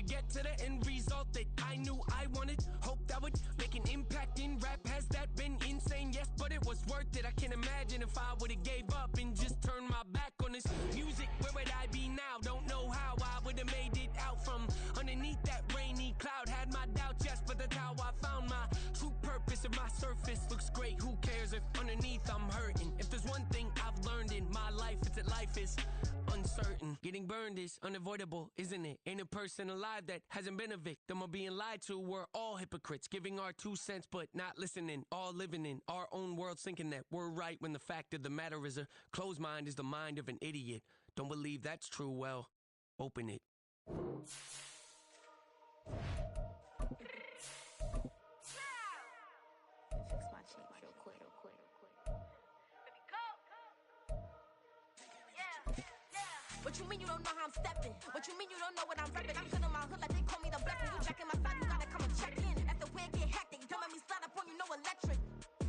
get to the end result that I knew I wanted. Hope that would make an impact in rap. Has that been insane? Yes, but it was worth it. I can't imagine if I would've gave up and just turned my back on this music. Where would I be now? Don't know how I would've made it out from underneath that rainy cloud. Had my doubts, yes, but that's how I found my true purpose. If my surface looks great, who cares if underneath I'm hurting? If there's one thing I've learned in my life, it's that life is uncertain. Getting burned is unavoidable, isn't it? Ain't a person alive that hasn't been a victim of being lied to. We're all hypocrites, giving our 2 cents but not listening. All living in our own world, thinking that we're right when the fact of the matter is a closed mind is the mind of an idiot. Don't believe that's true? Well, open it. Fix my change real quick. What you mean you don't know how I'm stepping? What you mean you don't know what I'm repping? I'm feeling my hood like they call me the blessing. You jacking my side, you gotta come and check in. That's the way it get hectic. Don't make me slide up on you, no electric.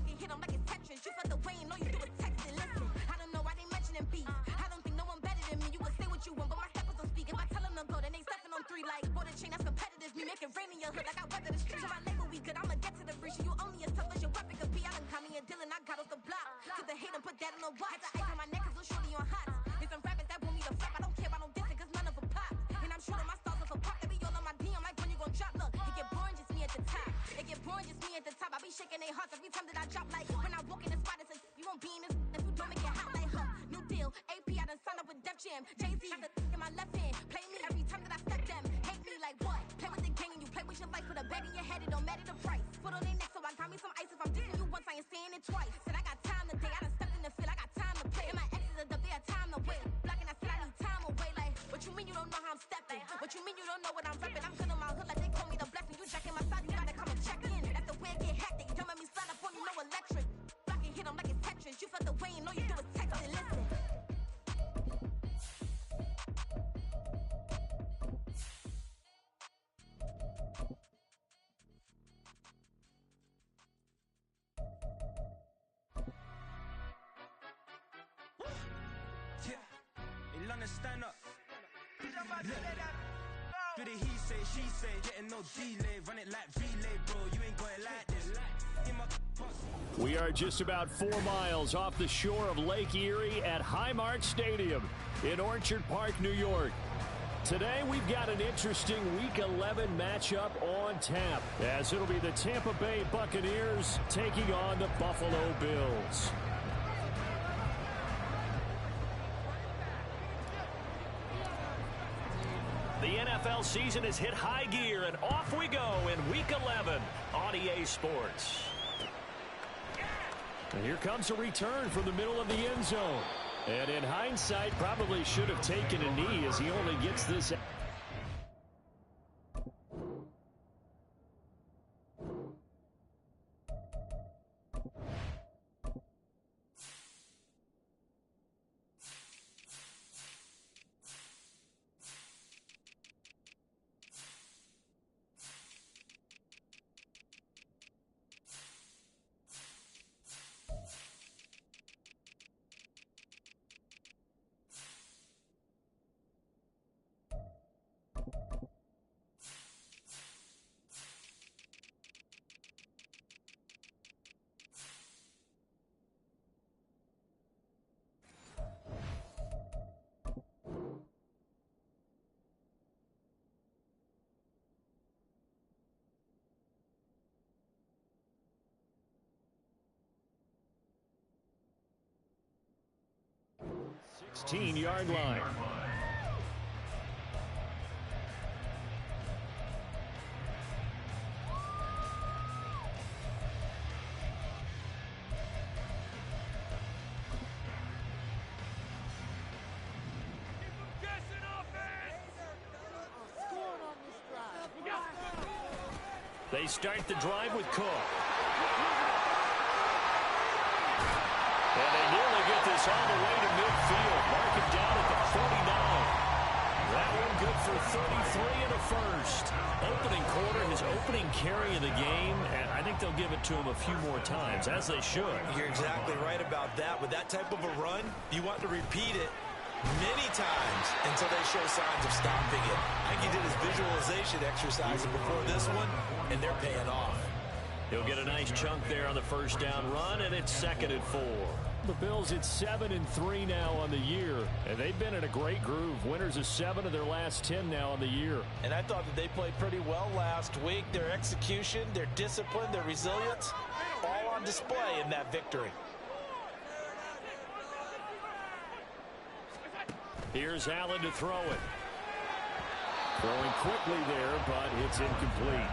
Get hit them like it's Tetris. You felt the way and all you do is text it. Listen, I don't know why they mentioning beef. I don't think no one better than me. You can say what you want, but my steppers don't speak. If I tell them to go, then they stepping on 3 like border chain. That's competitive. Me make it rain in your hood like I weather the streets. My label we good. I'ma get to the breach. You only as tough as your weapon could be. I done caught me a deal and I got off the block. Took the hate and put that on the watch. Had the ice on my neck 'cause little shorty on hot. There's some rappers that want me to flap. I don't care about no dissing 'cause none of them pop. And I'm shooting my stars off a pop. They be all on my DM like when you gon' drop. Look, it get boring just me at the top. It get boring just me at the top. I be shaking their hearts every time that I drop. Like when I walk in the spot, it says you won't be in this if you don't make it hot like her. New deal, AP, I done signed up with Def Jam. Jay-Z got the in my left hand. Play me every time that I step them. Hate me like what? Play with the gang and you play with your life. Put a bag in your head, it don't matter the price. Foot on their neck, so I got me some ice. If I'm dissing you once, I ain't saying it twice. Said I got time today, I done stepped in the field, I got time to play. And my exes are up, they had time to wait. Blocking, I said I need time away. Like, what you mean you don't know how I'm stepping? What you mean you don't know what I'm repping? I'm good on my hood like they call me the blessing. You jacking my side, you gotta come and check in. That's the way it get hectic. Don't make me slide up on you, no electric. Blocking, hit them like it's Tetris. You felt the way and all you do is text it. Listen. Stand up. Do the he say, she say, getting no delay, run it like relay, bro. You ain't got it like this. We are just about 4 miles off the shore of Lake Erie at Highmark Stadium in Orchard Park, New York. Today we've got an interesting Week 11 matchup on tap, as it'll be the Tampa Bay Buccaneers taking on the Buffalo Bills. The NFL season has hit high gear, and off we go in Week 11 on EA Sports. And here comes a return from the middle of the end zone. And in hindsight, probably should have taken a knee as he only gets this. Yard line. They start the drive with Cook. And they nearly get this all the way to midfield. Mark it down at the 49. That one good for 33 and a first. Opening quarter, his opening carry of the game, and I think they'll give it to him a few more times, as they should. You're exactly right about that. With that type of a run, you want to repeat it many times until they show signs of stopping it. I think he did his visualization exercises before this one, and they're paying off. He'll get a nice chunk there on the first down run, and it's 2nd and 4. The Bills at 7-3 now on the year, and they've been in a great groove. Winners of 7 of their last 10 now on the year. And I thought that they played pretty well last week. Their execution, their discipline, their resilience, all on display in that victory. Here's Allen to throw it. Throwing quickly there, but it's incomplete.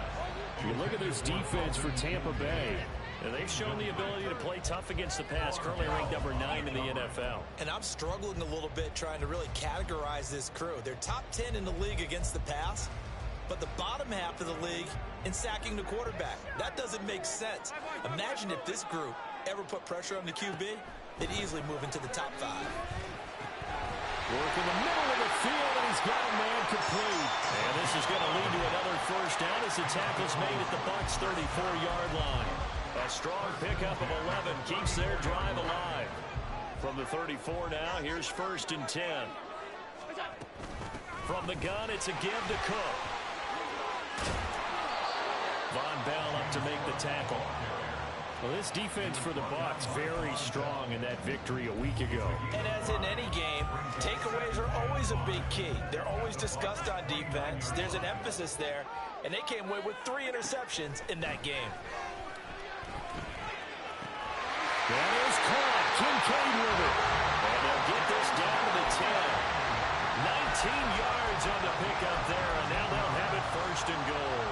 You look at this defense for Tampa Bay. And they've shown the ability to play tough against the pass, currently ranked number 9 in the NFL. And I'm struggling a little bit trying to really categorize this crew. They're top 10 in the league against the pass, but the bottom half of the league in sacking the quarterback. That doesn't make sense. Imagine if this group ever put pressure on the QB, they'd easily move into the top 5. Work in the middle of the field, and he's got a man complete. And this is going to lead to another first down as the tackle's made at the Bucks' 34-yard line. A strong pickup of 11 keeps their drive alive. From the 34 now, here's 1st and 10. From the gun, it's a give to Cook. Von Bell up to make the tackle. Well, this defense for the Bucks very strong in that victory a week ago. And as in any game, takeaways are always a big key. They're always discussed on defense. There's an emphasis there, and they came away with 3 interceptions in that game. That is caught. Kincaid with it. And they'll get this down to the 10. 19 yards on the pickup there, and now they'll have it 1st and goal.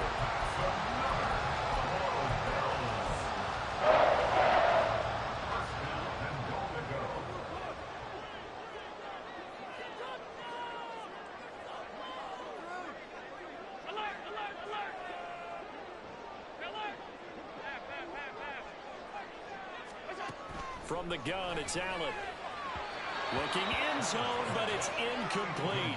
From the gun, it's Allen. Looking end zone, but it's incomplete.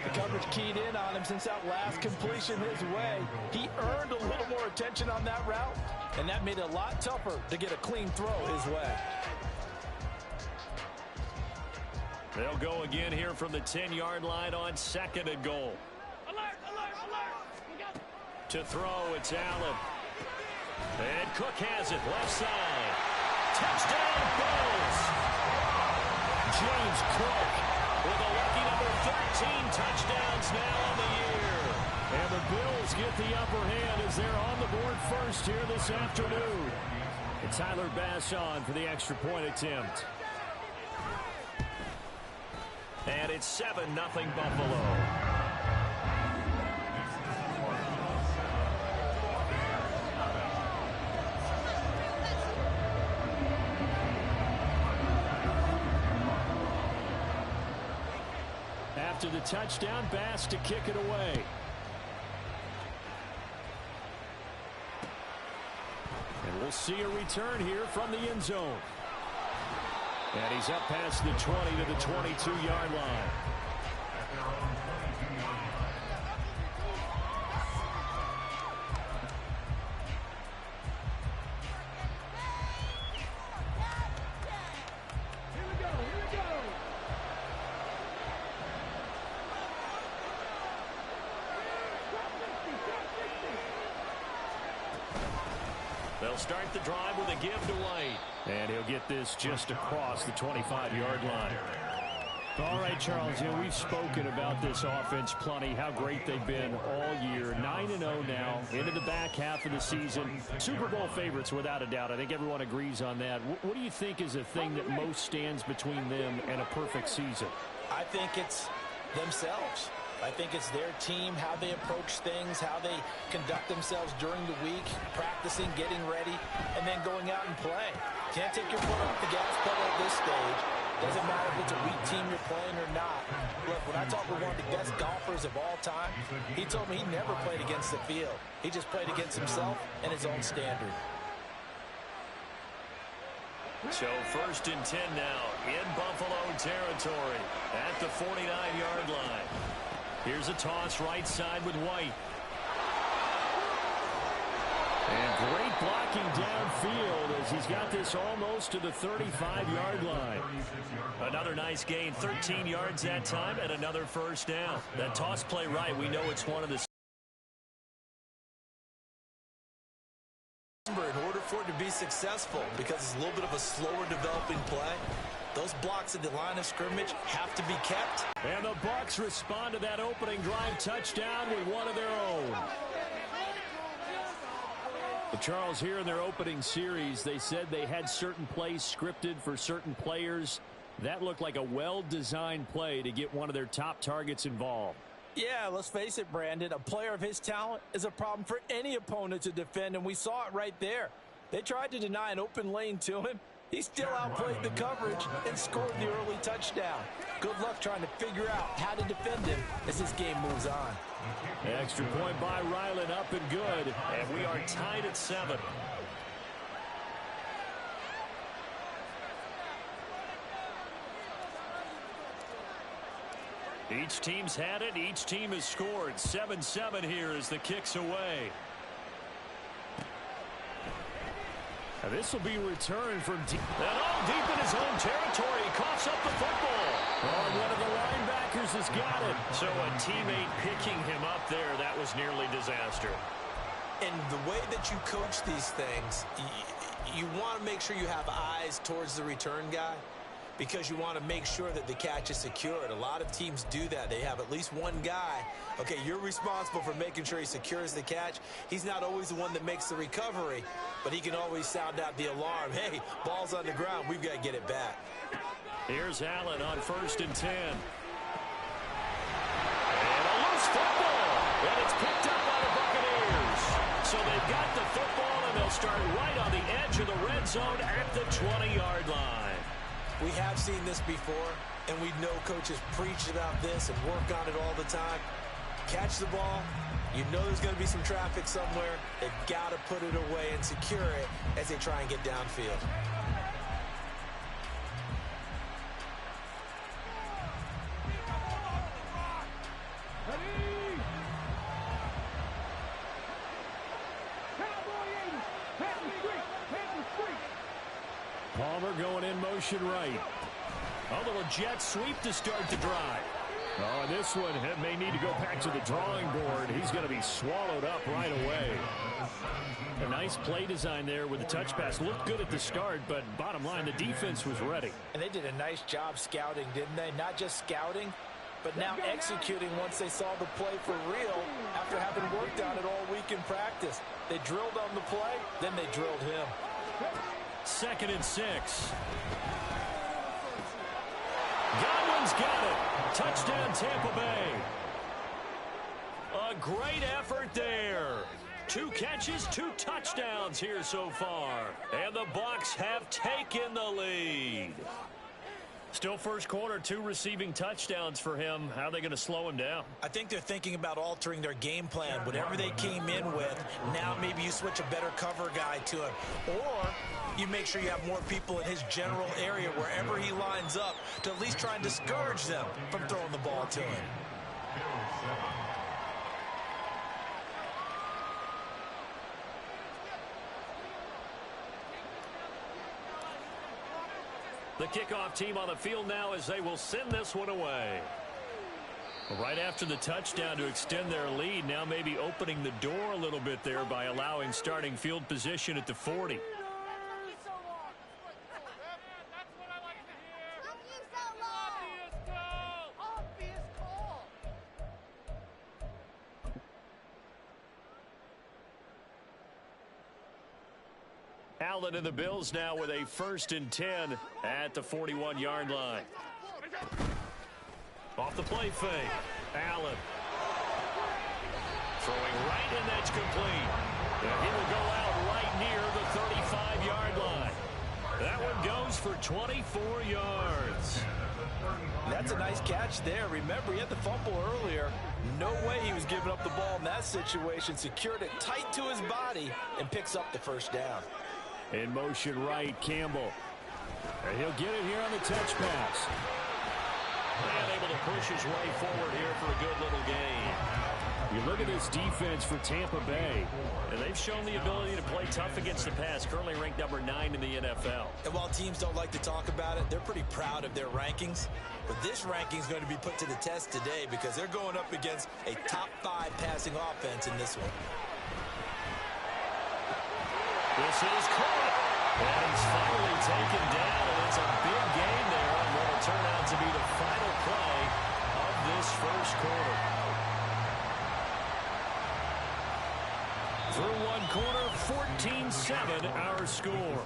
The coverage keyed in on him since that last completion his way. He earned a little more attention on that route, and that made it a lot tougher to get a clean throw his way. They'll go again here from the 10-yard line on 2nd and goal. Alert, alert, alert. To throw, it's Allen. And Cook has it, left side. Touchdown, Bills! James Cook with a lucky number 13 touchdowns now on the year. And the Bills get the upper hand as they're on the board first here this afternoon. And Tyler Bass on for the extra point attempt. And it's 7-0 Buffalo. After the touchdown, Bass to kick it away. And we'll see a return here from the end zone. And he's up past the 20 to the 22-yard line. They'll start the drive with a give to White. And he'll get this just across the 25-yard line. All right, Charles, we've spoken about this offense plenty, how great they've been all year. 9-0 now, into the back half of the season. Super Bowl favorites, without a doubt. I think everyone agrees on that. What do you think is the thing that most stands between them and a perfect season? I think it's themselves. I think it's their team, how they approach things, how they conduct themselves during the week, practicing, getting ready, and then going out and playing. Can't take your foot off the gas pedal at this stage. Doesn't matter if it's a weak team you're playing or not. Look, when I talk with one of the best golfers of all time, he told me he never played against the field. He just played against himself and his own standard. So 1st and 10 now in Buffalo territory at the 49-yard line. Here's a toss right side with White. And great blocking downfield as he's got this almost to the 35-yard line. Another nice gain, 13 yards that time, and another first down. That toss play right, we know it's one of the... In order for it to be successful, because it's a little bit of a slower developing play, those blocks at the line of scrimmage have to be kept. And the Bucks respond to that opening drive touchdown with one of their own. Well, Charles, here in their opening series, they said they had certain plays scripted for certain players. That looked like a well-designed play to get one of their top targets involved. Yeah, let's face it, Brandon. A player of his talent is a problem for any opponent to defend, and we saw it right there. They tried to deny an open lane to him. He still outplayed the coverage and scored the early touchdown. Good luck trying to figure out how to defend him as this game moves on. Extra point by Ryland, up and good. And we are tied at 7. Each team's had it. Each team has scored. 7-7 here as the kick's away. Now this will be returned from deep. And all deep in his own territory. He coughs up the football. Oh, one of the linebackers has got it. So a teammate picking him up there, that was nearly disaster. And the way that you coach these things, you want to make sure you have eyes towards the return guy, because you want to make sure that the catch is secured. A lot of teams do that. They have at least one guy. Okay, you're responsible for making sure he secures the catch. He's not always the one that makes the recovery, but he can always sound out the alarm. Hey, ball's on the ground. We've got to get it back. Here's Allen on 1st and 10. And a loose football. And it's picked up by the Buccaneers. So they've got the football, and they'll start right on the edge of the red zone at the 20-yard line. We have seen this before, and we know coaches preach about this and work on it all the time. Catch the ball. You know there's going to be some traffic somewhere. They've got to put it away and secure it as they try and get downfield. Palmer going in motion right. A little jet sweep to start the drive. Oh, and this one may need to go back to the drawing board. He's going to be swallowed up right away. A nice play design there with the touch pass. Looked good at the start, but bottom line, the defense was ready. And they did a nice job scouting, didn't they? Not just scouting, but now executing once they saw the play for real after having worked on it all week in practice. They drilled on the play, then they drilled him. 2nd and 6. Godwin's got it. Touchdown, Tampa Bay. A great effort there. 2 catches, 2 touchdowns here so far. And the Bucks have taken the lead. Still first quarter, 2 receiving touchdowns for him. How are they going to slow him down? I think they're thinking about altering their game plan. Whatever they came in with, now maybe you switch a better cover guy to him. Or you make sure you have more people in his general area wherever he lines up to at least try and discourage them from throwing the ball to him. The kickoff team on the field now as they will send this one away. Right after the touchdown to extend their lead, now maybe opening the door a little bit there by allowing starting field position at the 40. Allen and the Bills now with a 1st and 10 at the 41-yard line. Off the play fake. Allen. Throwing right, and that's complete. And he will go out right near the 35-yard line. That one goes for 24 yards. That's a nice catch there. Remember, he had the fumble earlier. No way he was giving up the ball in that situation. Secured it tight to his body and picks up the first down. In motion right, Campbell. And he'll get it here on the touch pass. And able to push his way forward here for a good little gain. You look at this defense for Tampa Bay. And they've shown the ability to play tough against the pass, currently ranked number 9 in the NFL. And while teams don't like to talk about it, they're pretty proud of their rankings. But this ranking is going to be put to the test today because they're going up against a top 5 passing offense in this one. This is caught. And he's finally taken down. And it's a big gain there on what will turn out to be the final play of this first quarter. Through one quarter, 14-7 our score.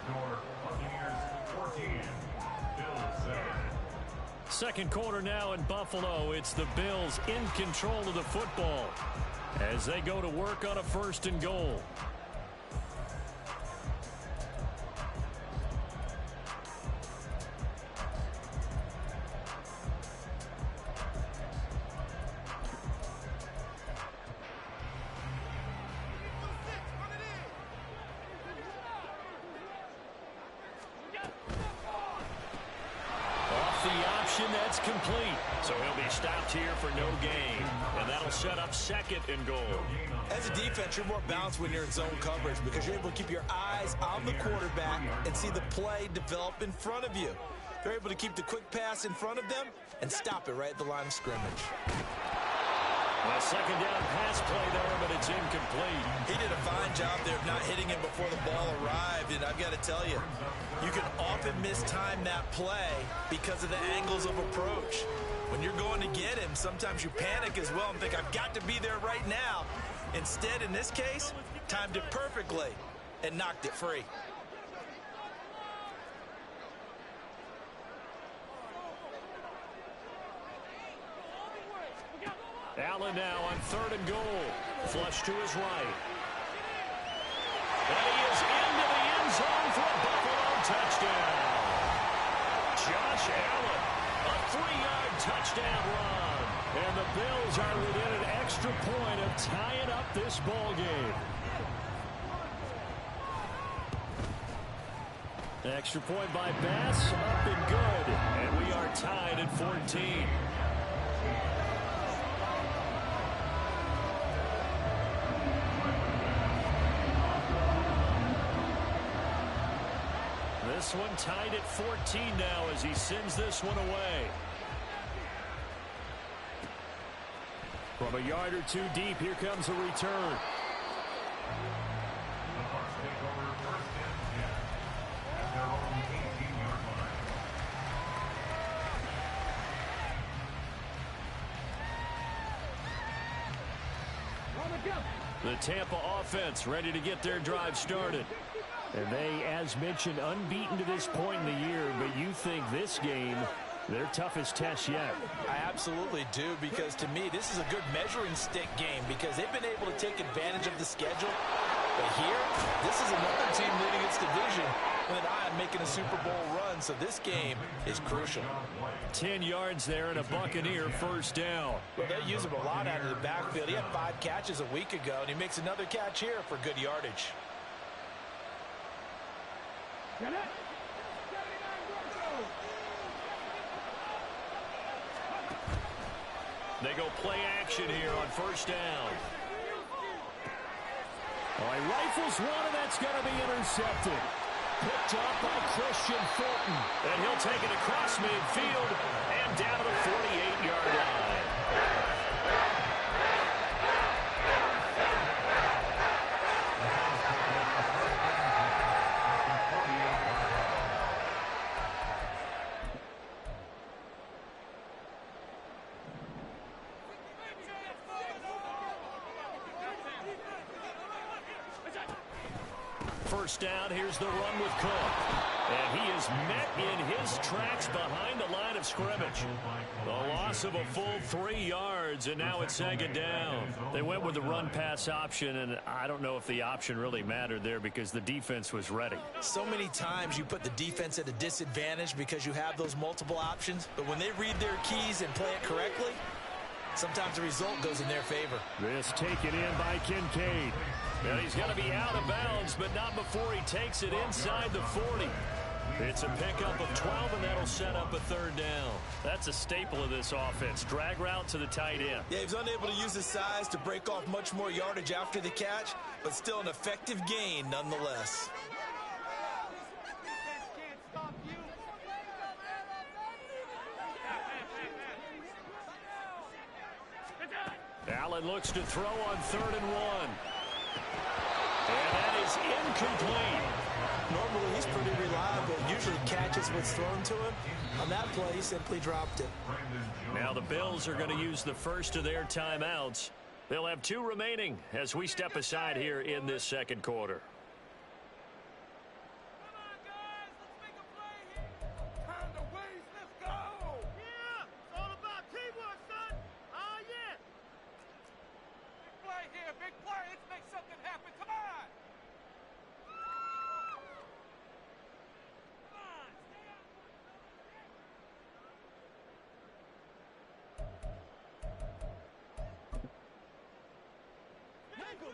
Second quarter now in Buffalo. It's the Bills in control of the football as they go to work on a 1st and goal. That's complete. So he'll be stopped here for no gain. And that'll set up 2nd and goal. As a defense, you're more balanced when you're in zone coverage because you're able to keep your eyes on the quarterback and see the play develop in front of you. They're able to keep the quick pass in front of them and stop it right at the line of scrimmage. A 2nd down pass play there, but it's incomplete. He did a fine job there of not hitting him before the ball arrived, and I've got to tell you, you can often mistime that play because of the angles of approach. When you're going to get him, sometimes you panic as well and think, I've got to be there right now. Instead, in this case, timed it perfectly and knocked it free. Allen now on 3rd and goal. Flush to his right. And he is into the end zone for a Buffalo touchdown. Josh Allen, a 3-yard touchdown run. And the Bills are within an extra point of tying up this ball game. Extra point by Bass, up and good. And we are tied at 14. This one tied at 14 now as he sends this one away. From a yard or two deep, here comes a return. The Tampa offense ready to get their drive started. And they, as mentioned, unbeaten to this point in the year, but you think this game, their toughest test yet. I absolutely do, because to me, this is a good measuring stick game because they've been able to take advantage of the schedule. But here, this is another team leading its division with an eye on making a Super Bowl run, so this game is crucial. 10 yards there and a Buccaneer 1st down. Well, they use him a lot out of the backfield. He had 5 catches a week ago, and he makes another catch here for good yardage. They go play action here on 1st down. All right, rifles one, and that's going to be intercepted. Picked up by Christian Fulton. And he'll take it across midfield and down to the 48-yard line. First down, here's the run with Cook. And he is met in his tracks behind the line of scrimmage. The loss of a full 3 yards, and now it's 2nd down. They went with the run-pass option, and I don't know if the option really mattered there because the defense was ready. So many times you put the defense at a disadvantage because you have those multiple options, but when they read their keys and play it correctly, sometimes the result goes in their favor. This taken in by Kincaid. And he's going to be out of bounds, but not before he takes it inside the 40. It's a pickup of 12, and that'll set up a third down. That's a staple of this offense. Drag route to the tight end. Yeah, he was unable to use his size to break off much more yardage after the catch, but still an effective gain nonetheless. Allen looks to throw on 3rd and 1. And that is incomplete. Normally, he's pretty reliable. Usually catches what's thrown to him. On that play, he simply dropped it. Now the Bills are going to use the first of their timeouts. They'll have 2 remaining as we step aside here in this second quarter.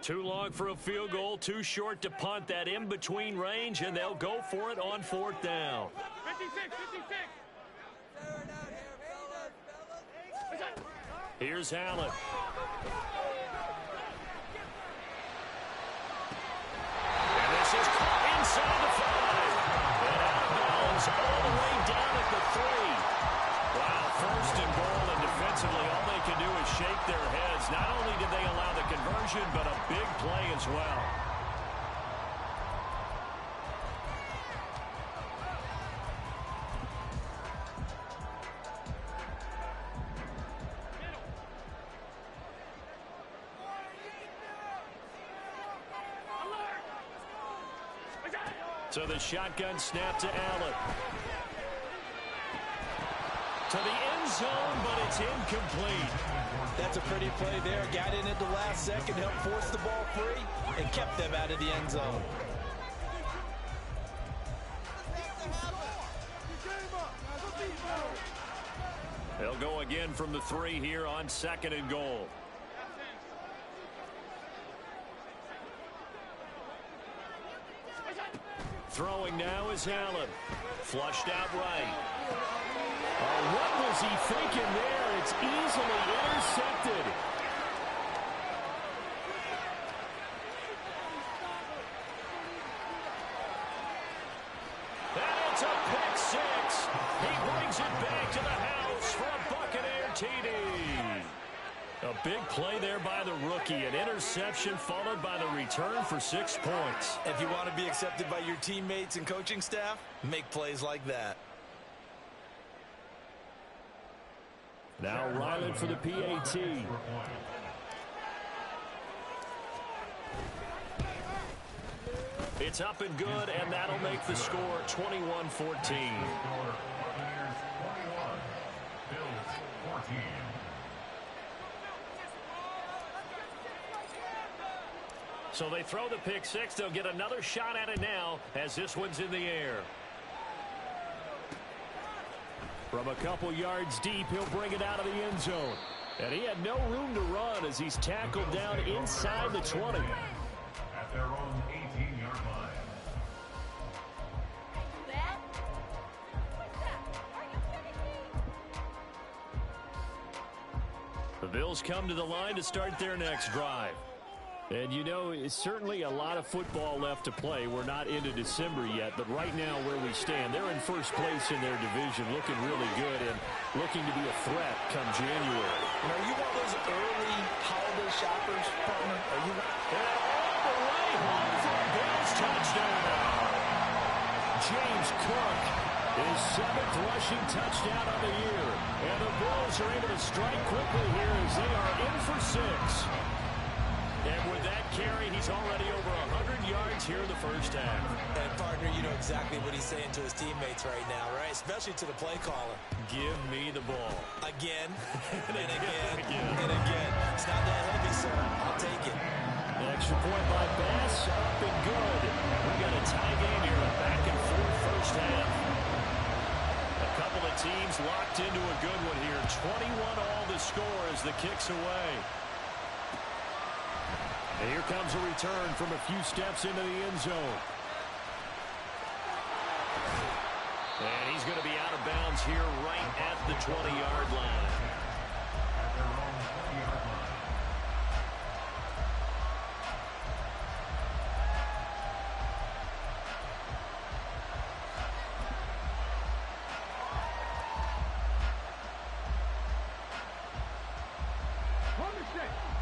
Too long for a field goal, too short to punt. That in-between range, and they'll go for it on 4th down. 56. Here's Allen. And this is caught inside the 5. And out of bounds all the way down at the 3. Wow, 1st and goal, and defensively all they can do is shake their heads. Not only did they allow the conversion, but a big play as well. So the shotgun snap to Allen. To the end zone, but it's incomplete. That's a pretty play there. Got in at the last second, helped force the ball free, and kept them out of the end zone. They'll go again from the 3 here on 2nd and goal. Throwing now is Allen. Flushed out right. Oh, what was he thinking there? It's easily intercepted. And it's a pick 6. He brings it back to the house for a Buccaneer TD. A big play there by the rookie. An interception followed by the return for 6 points. If you want to be accepted by your teammates and coaching staff, make plays like that. Now Ryland for the PAT. It's up and good, and that'll make the score 21-14. So they throw the pick 6. They'll get another shot at it now as this one's in the air. From a couple yards deep, he'll bring it out of the end zone. And he had no room to run as he's tackled down inside the 20. At their own 18-yard line. The Bills come to the line to start their next drive. And, you know, it's certainly a lot of football left to play. We're not into December yet, but right now where we stand, they're in first place in their division, looking really good and looking to be a threat come January. And are you one of those early holiday shoppers, partner? Are you? And all the way home for a Bills touchdown. James Cook, his 7th rushing touchdown of the year. And the Bills are able to strike quickly here as they are in for 6. And with that carry, he's already over 100 yards here in the first half. And, partner, you know exactly what he's saying to his teammates right now, right? Especially to the play caller. Give me the ball. Again, and again, and again. It's not that heavy, sir. I'll take it. An extra point by Bass, up and good. We got a tie game here, a back-and-forth first half. A couple of teams locked into a good one here. 21 all the score as the kick's away. And here comes a return from a few steps into the end zone. And he's going to be out of bounds here right at the 20-yard line. At their own 20-yard line.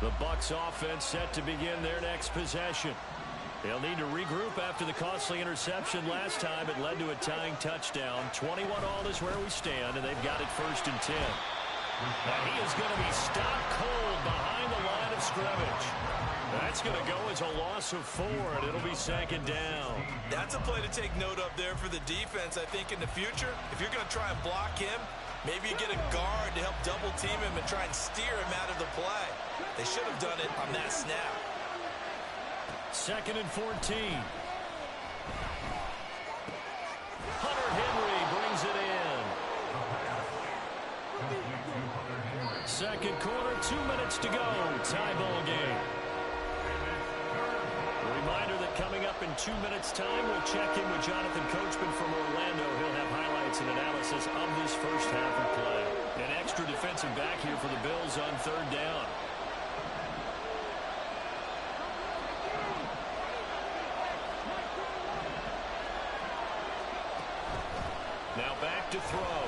The Bucks offense set to begin their next possession. They'll need to regroup after the costly interception last time. It led to a tying touchdown. 21 all is where we stand, and they've got it 1st and 10. Now he is going to be stopped cold behind the line of scrimmage. That's going to go as a loss of 4, and it'll be 2nd down. That's a play to take note of there for the defense, I think, in the future. If you're going to try and block him, maybe you get a guard to help double-team him and try and steer him out of the play. They should have done it on that snap. 2nd and 14. Hunter Henry brings it in. Second quarter, 2 minutes to go. Tie ball game. A reminder that coming up in 2 minutes' time, we'll check in with Jonathan Coachman from Orlando. He'll have highlights and analysis of this first half of play. An extra defensive back here for the Bills on 3rd down. Now back to throw.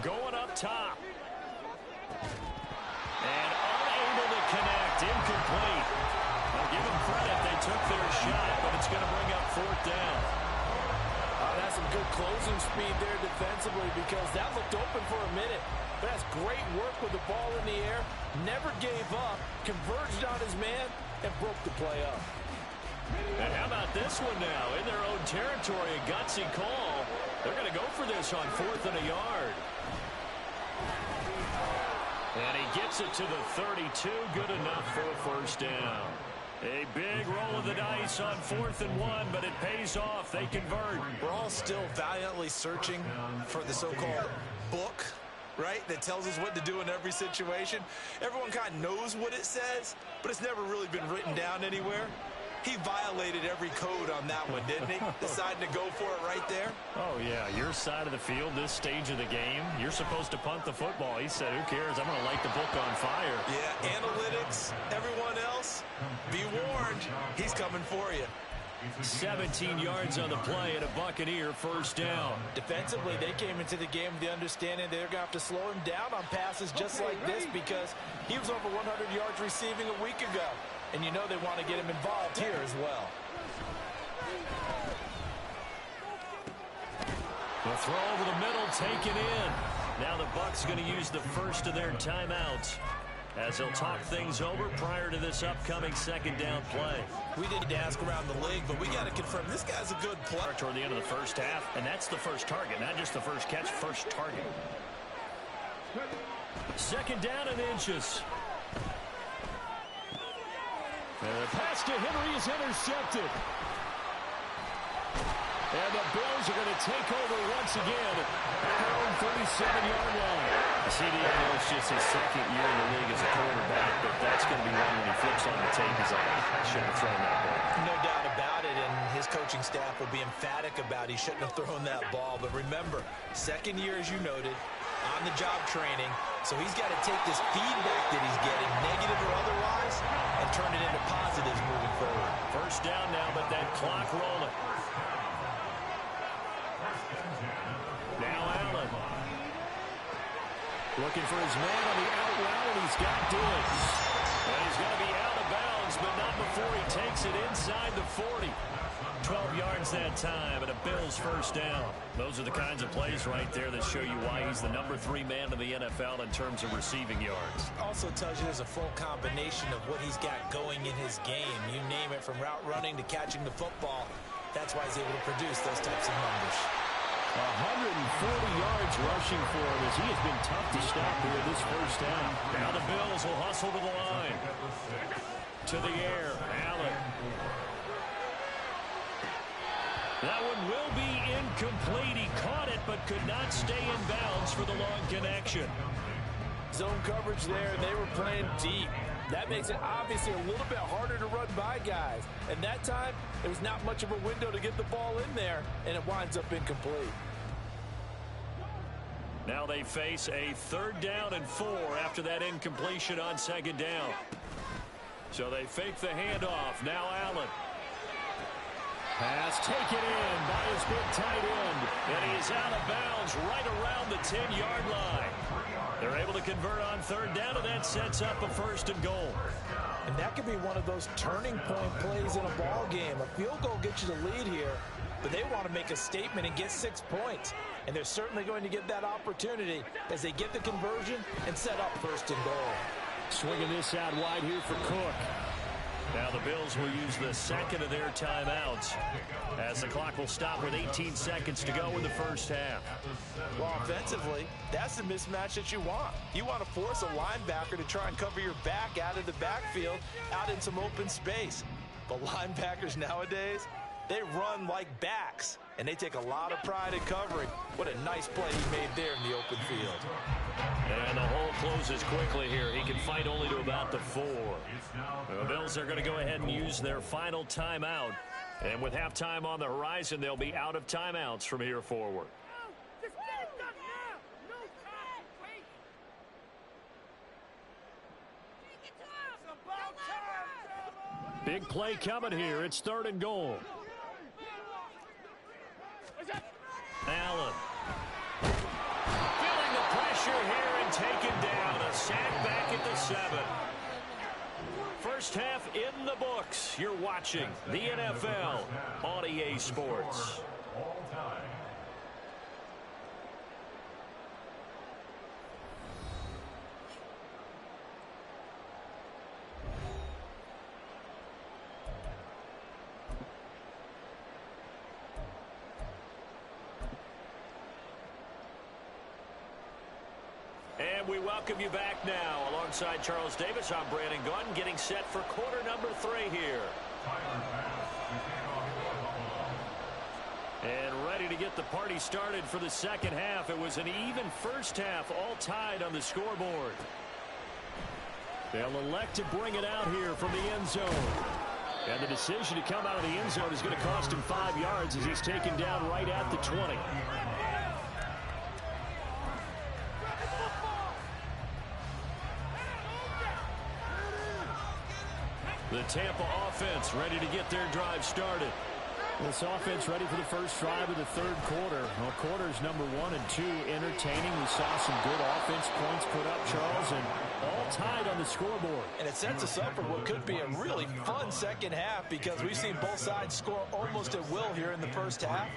Going up top. And unable to connect. Incomplete. I'll give them credit. They took their shot, but it's going to bring up 4th down. That's some good closing speed there defensively because that looked open for a minute. But that's great work with the ball in the air. Never gave up. Converged on his man and broke the play up. And how about this one now? In their own territory, a gutsy call. They're going to go for this on 4th and a yard. And he gets it to the 32. Good enough for a 1st down. A big roll of the dice on 4th and 1, but it pays off. They convert. We're all still valiantly searching for the so-called book, right, that tells us what to do in every situation. Everyone kind of knows what it says, but it's never really been written down anywhere. He violated every code on that one, didn't he? Deciding to go for it right there. Oh, yeah. Your side of the field, this stage of the game, you're supposed to punt the football. He said, who cares? I'm going to light the book on fire. Yeah, analytics, everyone else, be warned. He's coming for you. 17 yards on the play and a Buccaneer 1st down. Defensively, they came into the game with the understanding they're going to have to slow him down on passes just like this because he was over 100 yards receiving a week ago. And you know they want to get him involved here as well. The throw over the middle, taken in. Now the Bucks going to use the first of their timeouts as they'll talk things over prior to this upcoming 2nd down play. We didn't ask around the league, but we got to confirm this guy's a good player. Toward the end of the first half, and that's the first target, not just the first catch, first target. 2nd down and inches. And the pass to Henry is intercepted. And the Bills are going to take over once again at their own 37-yard line. CD, I know it's just his 2nd year in the league as a quarterback, but that's going to be one when he flips on the tape. He's like, I shouldn't have thrown that ball. No doubt about it, and his coaching staff will be emphatic about he shouldn't have thrown that ball. But remember, 2nd year, as you noted, on-the-job training, so he's got to take this feedback that he's getting, negative or otherwise, and turn it into positives moving forward. 1st down now, but that clock rolling. Now Allen. Looking for his man on the out route, and he's got Diggs. And he's going to be out of bounds, but not before he takes it inside the 40. 12 yards that time, and a Bills 1st down. Those are the kinds of plays right there that show you why he's the number 3 man in the NFL in terms of receiving yards. Also tells you there's a full combination of what he's got going in his game. You name it, from route running to catching the football. That's why he's able to produce those types of numbers. 140 yards rushing for him as he has been tough to stop here this 1st down. Now the Bills will hustle to the line. To the air, Allen. That one will be incomplete. He caught it but could not stay in bounds for the long connection. Zone coverage there. They were playing deep. That makes it obviously a little bit harder to run by guys. And that time, there was not much of a window to get the ball in there, and it winds up incomplete. Now they face a 3rd down and 4 after that incompletion on 2nd down. So they fake the handoff. Now Allen. Pass taken in by his big tight end. And he is out of bounds right around the 10-yard line. They're able to convert on 3rd down, and that sets up a 1st and goal. And that could be one of those turning point plays in a ball game. A field goal gets you the lead here, but they want to make a statement and get 6 points. And they're certainly going to get that opportunity as they get the conversion and set up 1st and goal. Swinging this out wide here for Cook. Now the Bills will use the 2nd of their timeouts as the clock will stop with 18 seconds to go in the 1st half. Well, offensively, that's the mismatch that you want. You want to force a linebacker to try and cover your back out of the backfield, out in some open space. But linebackers nowadays, they run like backs, and they take a lot of pride in covering. What a nice play he made there in the open field. And the hole closes quickly here. He can fight only to about the 4. The Bills are going to go ahead and use their final timeout. And with halftime on the horizon, they'll be out of timeouts from here forward. Big play coming here. It's 3rd and goal. Allen. Feeling the pressure here and taken down. A sack back at the 7. First half in the books. You're watching the NFL on EA Sports. And we welcome you back now. Alongside Charles Davis, I'm Brandon Gunn, getting set for quarter number 3 here. And ready to get the party started for the 2nd half. It was an even first half, all tied on the scoreboard. They'll elect to bring it out here from the end zone. And the decision to come out of the end zone is going to cost him 5 yards as he's taken down right at the 20. The Tampa offense ready to get their drive started. This offense ready for the first drive of the 3rd quarter. Well, quarters number 1 and 2 entertaining. We saw some good offense points put up, Charles, and all tied on the scoreboard. And it sets us up for what could be a really fun 2nd half because we've seen both sides score almost at will here in the first half.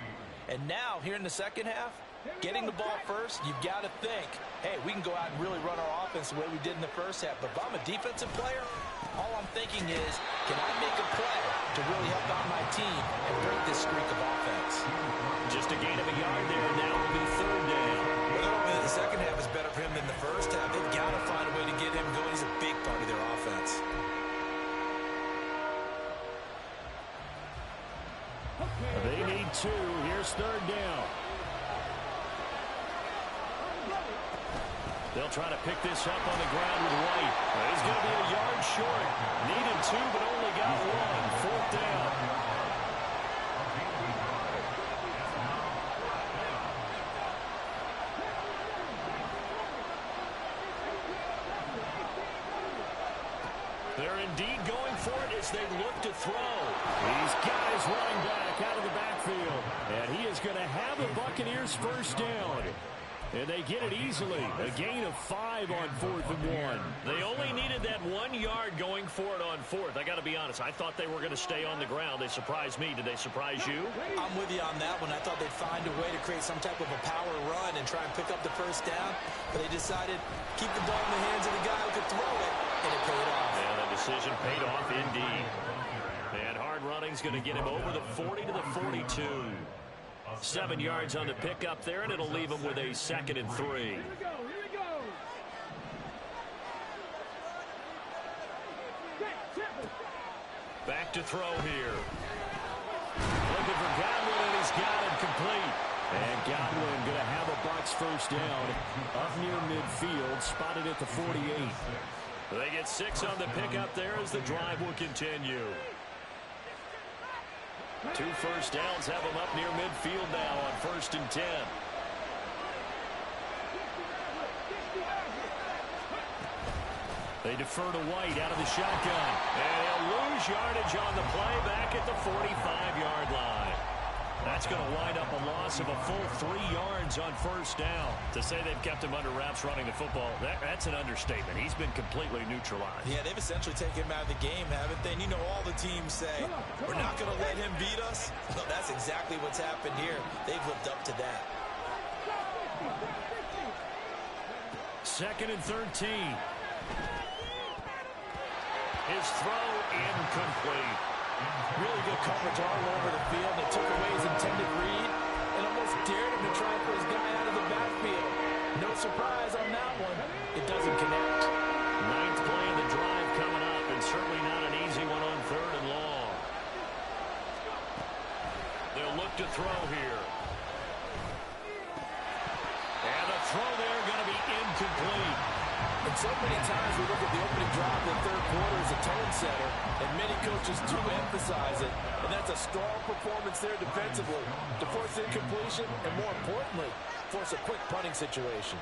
And now, here in the 2nd half, getting the ball first, you've got to think, hey, we can go out and really run our offense the way we did in the first half. But if I'm a defensive player, all I'm thinking is, can I make a play to really help out my team and break this streak of offense? Just a gain of a yard there, and now will be 3rd down. Well, the 2nd half is better for him than the first half. They've got to find a way to get him going. He's a big part of their offense. They need 2. Here's 3rd down. They'll try to pick this up on the ground with White. He's going to be a yard short. Needed 2, but only got 1. 4th down. They're indeed going for it as they look to throw. These guys running back out of the backfield. And he is going to have the Buccaneers 1st down. And they get it easily. A gain of 5 on 4th and 1. They only needed that 1 yard going for it on 4th. I got to be honest. I thought they were going to stay on the ground. They surprised me. Did they surprise you? I'm with you on that one. I thought they'd find a way to create some type of a power run and try and pick up the 1st down. But they decided keep the ball in the hands of the guy who could throw it, and it paid off. And the decision paid off indeed. And hard running's going to get him over the 40 to the 42. 7 yards on the pickup there, and it'll leave him with a 2nd and 3. Here we go. Back to throw here. Looking for Godwin, and he's got it complete. And Godwin going to have a Bucks 1st down. Up near midfield, spotted at the 48. They get 6 on the pickup there as the drive will continue. 2 first downs have them up near midfield now on 1st and 10. They defer to White out of the shotgun. And he'll lose yardage on the play back at the 45-yard line. That's going to wind up a loss of a full 3 yards on 1st down. To say they've kept him under wraps running the football, that's an understatement. He's been completely neutralized. Yeah, they've essentially taken him out of the game, haven't they? And you know all the teams say, we're not going to let him beat us. Well, that's exactly what's happened here. They've lived up to that. 2nd and 13. His throw incomplete. Really good coverage all over the field. They took away his intended read and almost dared him to try and put his guy out of the backfield. No surprise on that one. It doesn't connect. 9th play of the drive coming up, and certainly not an easy one on 3rd and long. They'll look to throw here. And the throw there going to be incomplete. And so many times we look at the opening drive of the 3rd quarter as a tone setter, and many coaches do emphasize it. And that's a strong performance there defensively to force incompletion and, more importantly, force a quick punting situation.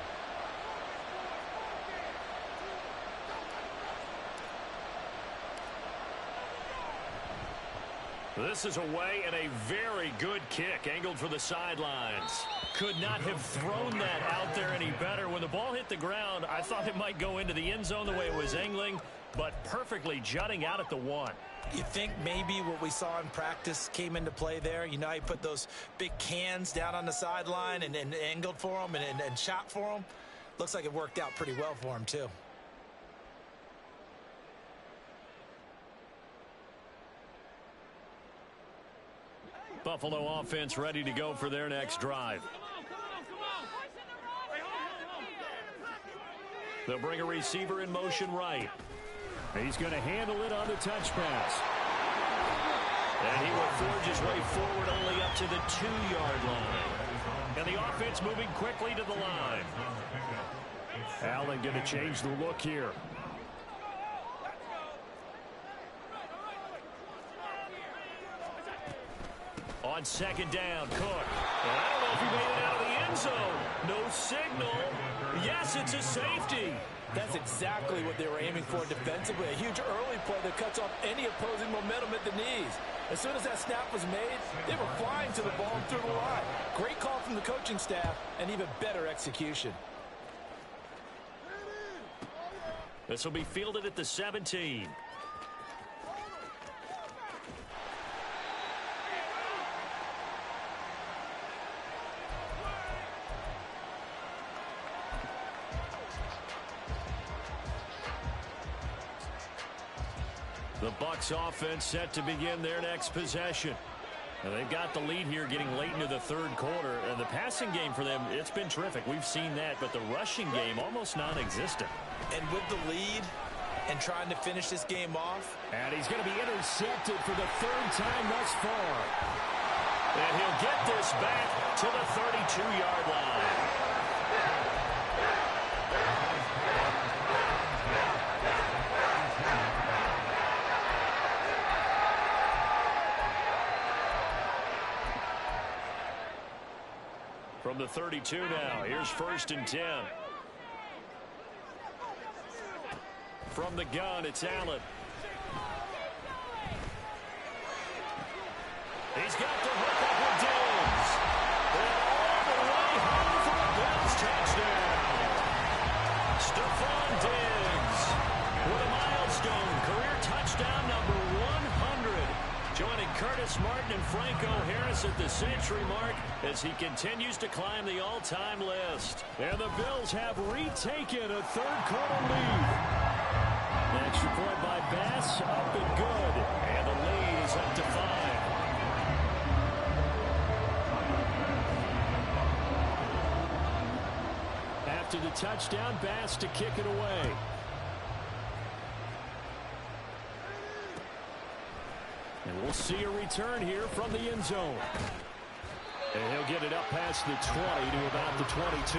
This is away and a very good kick angled for the sidelines. Could not have thrown that out there any better. When the ball hit the ground, I thought it might go into the end zone the way it was angling, but perfectly jutting out at the 1. You think maybe what we saw in practice came into play there? You know, he put those big cans down on the sideline and angled for him and shot for him. Looks like it worked out pretty well for him, too. Buffalo offense ready to go for their next drive. They'll bring a receiver in motion right. He's going to handle it on the touch pass. And he will forge his way forward only up to the 2-yard line. And the offense moving quickly to the line. Allen going to change the look here. On 2nd down, Cook. And I don't know if he made it out of the end zone. No signal. Yes, it's a safety. That's exactly what they were aiming for defensively. A huge early play that cuts off any opposing momentum at the knees. As soon as that snap was made, they were flying to the ball and through the line. Great call from the coaching staff and even better execution. This will be fielded at the 17. The Bucks offense set to begin their next possession. And they've got the lead here getting late into the 3rd quarter. And the passing game for them, it's been terrific. We've seen that. But the rushing game, almost non-existent. And with the lead and trying to finish this game off. And he's going to be intercepted for the 3rd time thus far. And he'll get this back to the 32-yard line. From the 32 now, here's 1st and 10. From the gun, it's Allen. He's got the hook up with Diggs. And all the way home for a Bills touchdown. Stephon Diggs with a milestone career touchdown number 100. Joining Curtis Martin and Franco Harris at the century mark as he continues to climb the all-time list. And the Bills have retaken a 3rd quarter lead. The extra point by Bass, up and good. And the lead is up to 5. After the touchdown, Bass to kick it away. And we'll see a return here from the end zone. And he'll get it up past the 20 to about the 22.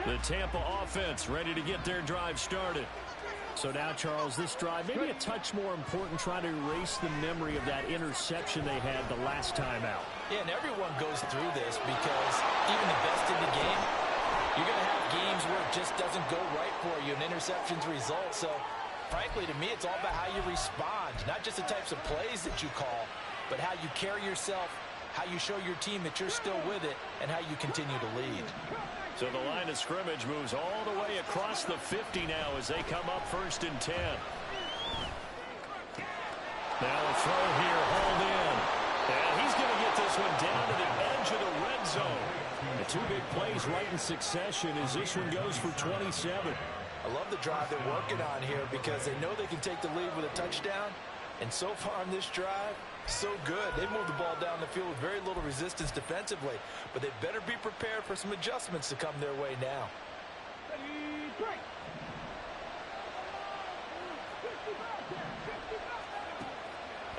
The Tampa offense ready to get their drive started. So now, Charles, this drive, maybe a touch more important, trying to erase the memory of that interception they had the last time out. Yeah, and everyone goes through this because even the best in the game, you're going to have games where it just doesn't go right for you, and interceptions result. So, frankly, to me, it's all about how you respond, not just the types of plays that you call, but how you carry yourself, how you show your team that you're still with it, and how you continue to lead. So the line of scrimmage moves all the way across the 50 now as they come up 1st and 10. Now a throw here, hauled in. And he's going to get this one down to the edge of the red zone. The two big plays right in succession as this one goes for 27. I love the drive they're working on here because they know they can take the lead with a touchdown. And so far on this drive, so good. They moved the ball down the field with very little resistance defensively, but they better be prepared for some adjustments to come their way now.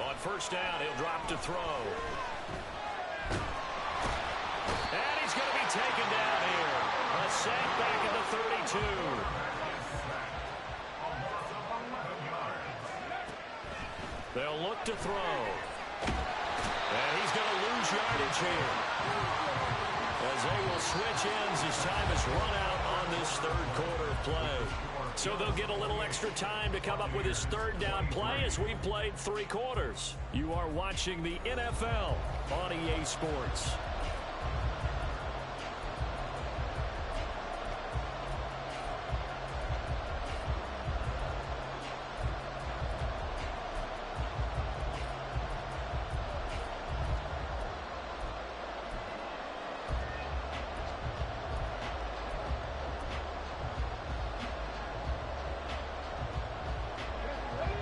On 1st down, he'll drop to throw. And he's going to be taken down here. A sack back at the 32. They'll look to throw. And he's going to lose yardage here. As they will switch ends as time is run out on this 3rd quarter of play. So they'll get a little extra time to come up with his 3rd down play as we've played 3 quarters. You are watching the NFL on EA Sports.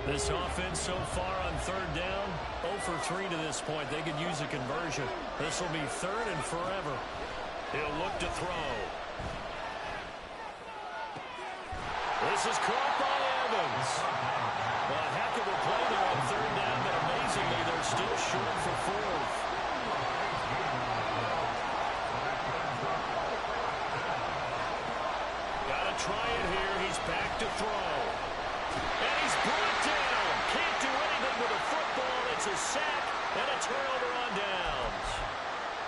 This offense so far on 3rd down, 0 for 3 to this point. They could use a conversion. This will be 3rd and forever. He'll look to throw. This is caught by Evans. A heck of a play there on 3rd down, but amazingly they're still short for 4th. Got to try it here. He's back to throw. And he's brought down. Can't do anything with a football. It's a sack and a turnover on downs.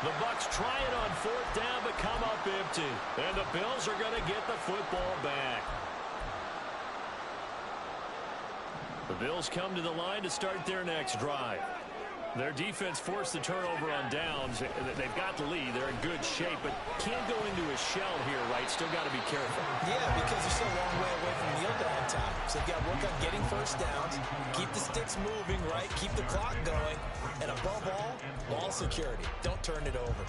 The Bucks try it on 4th down but come up empty. And the Bills are going to get the football back. The Bills come to the line to start their next drive. Their defense forced the turnover on downs. They've got the lead. They're in good shape, but can't go into a shell here, right? Still got to be careful. Yeah, because they're still a long way away from kneel down time. So they've got to work on getting 1st downs, keep the sticks moving, right? Keep the clock going. And above all, ball security. Don't turn it over.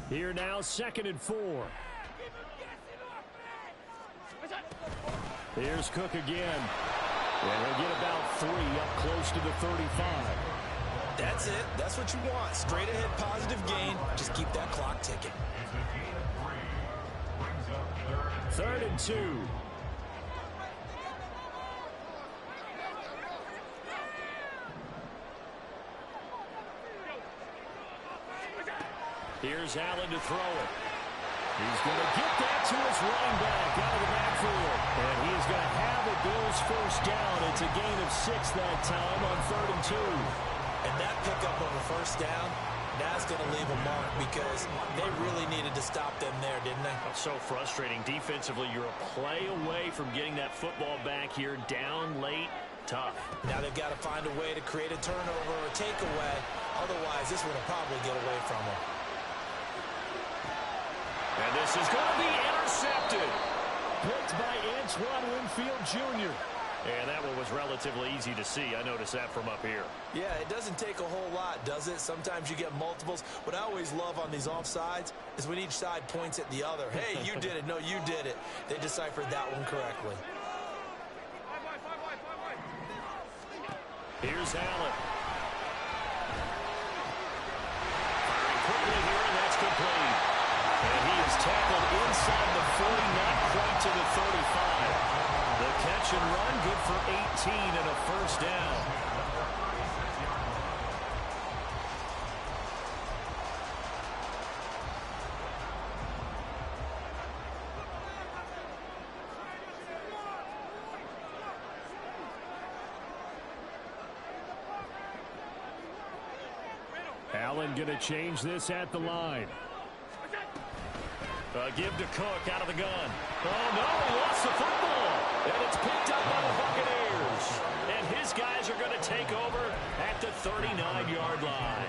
Here now, 2nd and 4. Here's Cook again. And he'll get about 3 up close to the 35. That's it. That's what you want. Straight ahead positive gain. Just keep that clock ticking. 3rd and 2. Here's Allen to throw it. He's going to get that to his running back out of the backfield. And he is going to have a Bills 1st down. It's a gain of 6 that time on 3rd and 2. And that pickup of a 1st down, that's going to leave a mark because they really needed to stop them there, didn't they? So frustrating. Defensively, you're a play away from getting that football back here. Down late, tough. Now they've got to find a way to create a turnover or a takeaway. Otherwise, this one will probably get away from them. And this is going to be intercepted. Picked by Antoine Winfield Jr. And that one was relatively easy to see. I noticed that from up here. Yeah, it doesn't take a whole lot, does it? Sometimes you get multiples. What I always love on these offsides is when each side points at the other. Hey, you did it. No, you did it. They deciphered that one correctly. Here's Allen. Firing quickly here, and that's complete. And he is tackled inside the 40, not quite to the 35. The catch and run, good for 18 and a 1st down. Allen going to change this at the line. Give to Cook out of the gun. Oh, no, he lost the football. And it's picked up by the Buccaneers. And his guys are going to take over at the 39-yard line.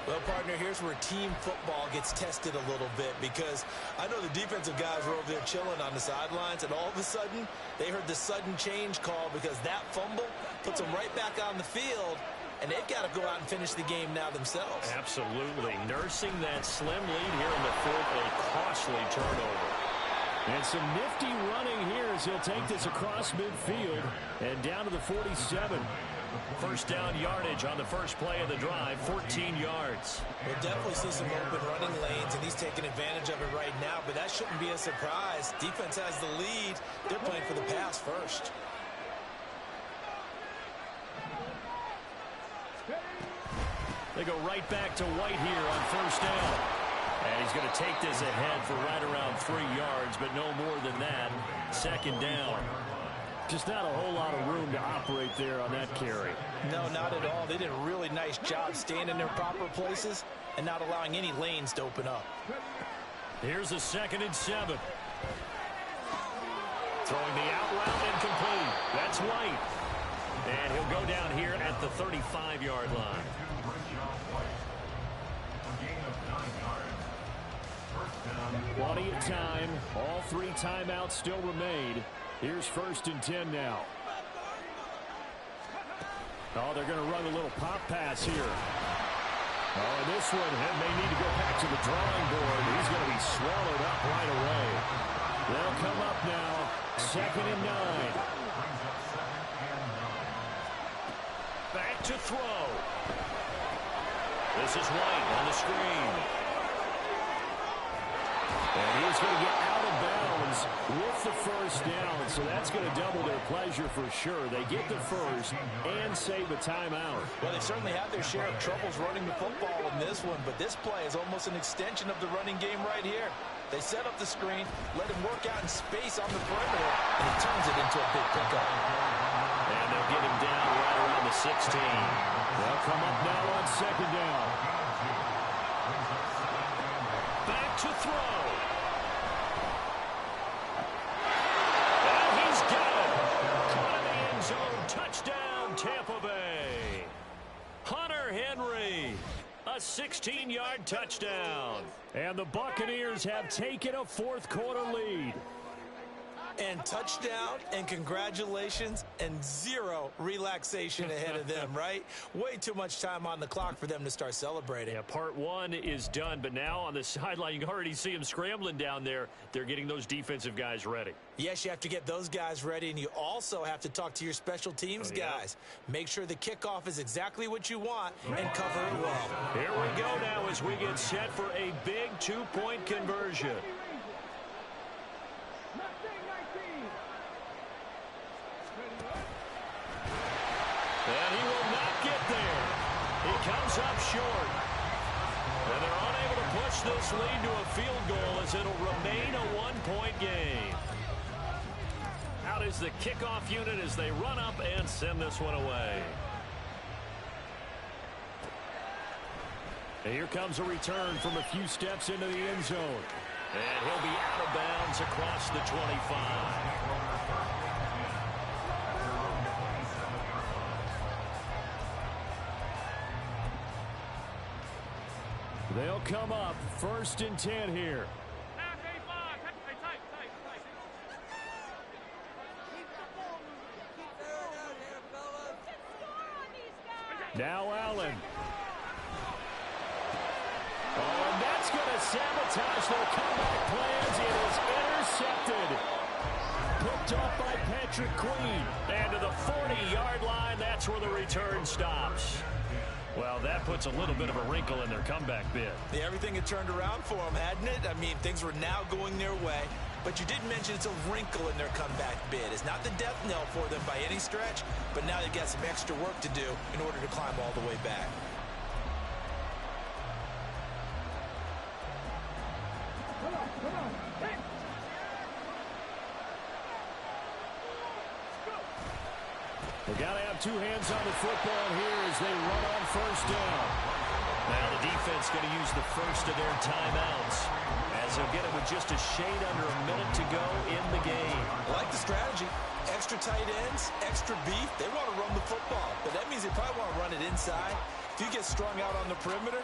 Well, partner, here's where team football gets tested a little bit, because I know the defensive guys were over there chilling on the sidelines, and all of a sudden they heard the sudden change call because that fumble puts them right back on the field, and they've got to go out and finish the game now themselves. Absolutely. Nursing that slim lead here in the fourth, a costly turnover. And some nifty running here as he'll take this across midfield and down to the 47. First down yardage on the first play of the drive, 14 yards. We'll definitely see some open running lanes, and he's taking advantage of it right now, but that shouldn't be a surprise. Defense has the lead. They're playing for the pass first. They go right back to White here on first down. And he's going to take this ahead for right around 3 yards, but no more than that. Second down. Just not a whole lot of room to operate there on that carry. No, not at all. They did a really nice job staying in their proper places and not allowing any lanes to open up. Here's a 2nd and 7. Throwing the out route incomplete. That's White. And he'll go down here at the 35-yard line. Plenty of time. All 3 timeouts still remain. Here's 1st and 10 now. Oh, they're going to run a little pop pass here. Oh, and this one may need to go back to the drawing board. He's going to be swallowed up right away. They'll come up now. 2nd and 9. Back to throw. This is White on the screen. And he's going to get out of bounds with the first down, so that's going to double their pleasure for sure. They get the first and save a timeout. Well, they certainly had their share of troubles running the football in this one, but this play is almost an extension of the running game right here. They set up the screen, let him work out in space on the perimeter, and he turns it into a big pickup. And they'll get him down right around the 16. They'll come up now on 2nd down. Back to throw. Touchdown, Tampa Bay. Hunter Henry, a 16-yard touchdown. And the Buccaneers have taken a 4th quarter lead. And touchdown, and congratulations, and 0 relaxation ahead of them, right? Way too much time on the clock for them to start celebrating. Yeah, part 1 is done, but now on the sideline, you can already see them scrambling down there. They're getting those defensive guys ready. Yes, you have to get those guys ready, and you also have to talk to your special teams guys. Make sure the kickoff is exactly what you want and cover it well. Here we go now as we get set for a big 2-point conversion. And he will not get there. He comes up short. And they're unable to push this lead to a field goal as it'll remain a 1-point game. Out is the kickoff unit as they run up and send this one away. And here comes a return from a few steps into the end zone. And he'll be out of bounds across the 25. They'll come up 1st and 10 here. Now Allen. Oh, and that's going to sabotage their comeback plans. It is intercepted. Picked off by Patrick Queen. And to the 40-yard line, that's where the return stops. Well, that puts a little bit of a wrinkle in their comeback bid. Yeah, everything had turned around for them, hadn't it? I mean, things were now going their way. But you did mention it's a wrinkle in their comeback bid. It's not the death knell for them by any stretch, but now they've got some extra work to do in order to climb all the way back. They got to have 2 hands on the football here as they run on first down. Now the defense going to use the first of their timeouts as they'll get it with just a shade under a minute to go in the game. I like the strategy. Extra tight ends, extra beef. They want to run the football, but that means they probably want to run it inside. If you get strung out on the perimeter,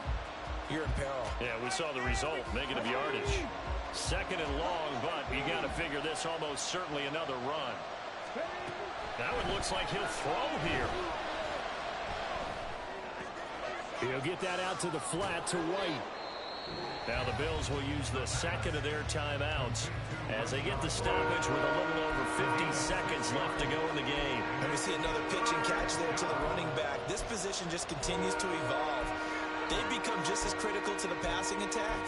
you're in peril. Yeah, we saw the result, negative yardage. Second and long, but you got to figure this almost certainly another run. Now it looks like he'll throw here. He'll get that out to the flat to White. Now the Bills will use the second of their timeouts as they get the stoppage with a little over 50 seconds left to go in the game. And we see another pitch and catch there to the running back. This position just continues to evolve. They've become just as critical to the passing attack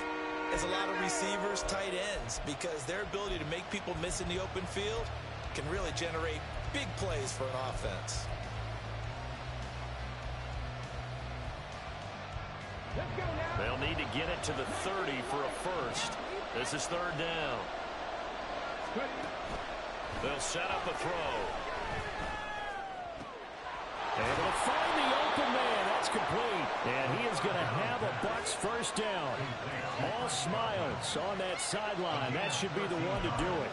as a lot of receivers, tight ends, because their ability to make people miss in the open field can really generate big plays for an offense. They'll need to get it to the 30 for a first. This is third down. They'll set up a throw. Able to find the open man. That's complete. And he is going to have a Bucks first down. All smiles on that sideline. That should be the one to do it.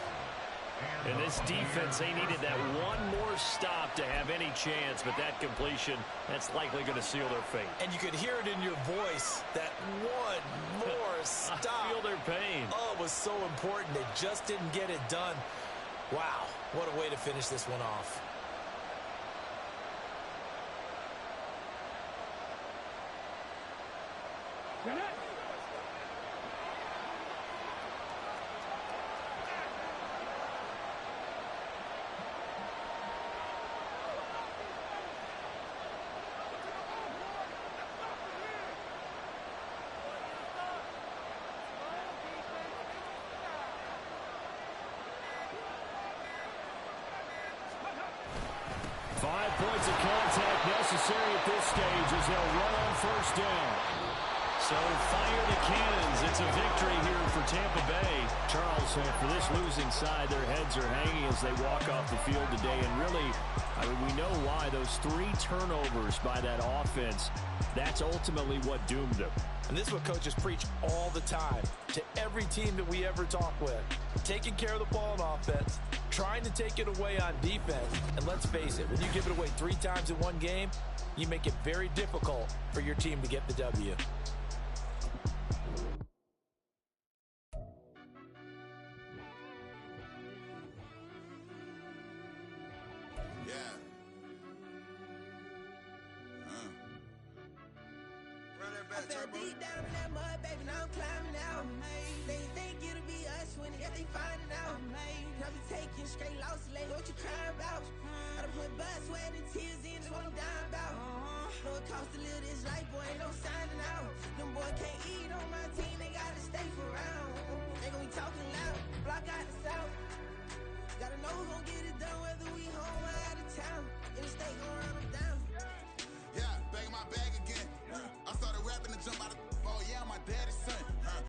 And this defense, they needed that one more stop to have any chance, but that completion, that's likely going to seal their fate. And you could hear it in your voice, that one more stop. I feel their pain. Oh, it was so important. They just didn't get it done. Wow, what a way to finish this one off. Necessary at this stage as they'll run on first down. So fire the cannons. It's a victory here for Tampa Bay. Charles, for this losing side, their heads are hanging as they walk off the field today. And really, I mean, we know why. Those 3 turnovers by that offense, that's ultimately what doomed them. And this is what coaches preach all the time to every team that we ever talk with. Taking care of the ball on offense, trying to take it away on defense. And let's face it, when you give it away 3 times in one game, you make it very difficult for your team to get the W. Deep down in that mud, baby, now I'm climbing out. They think it'll be us when they find it out. Probably taking straight losses, like what you crying about? I done put blood, sweat, and tears in, that's what I'm dying about. Know it costs to live this life, boy, ain't no signing out. Them boys can't eat on my team, they gotta stay for round. They gon' be talking loud, block out the south. Gotta know who's gon' get it.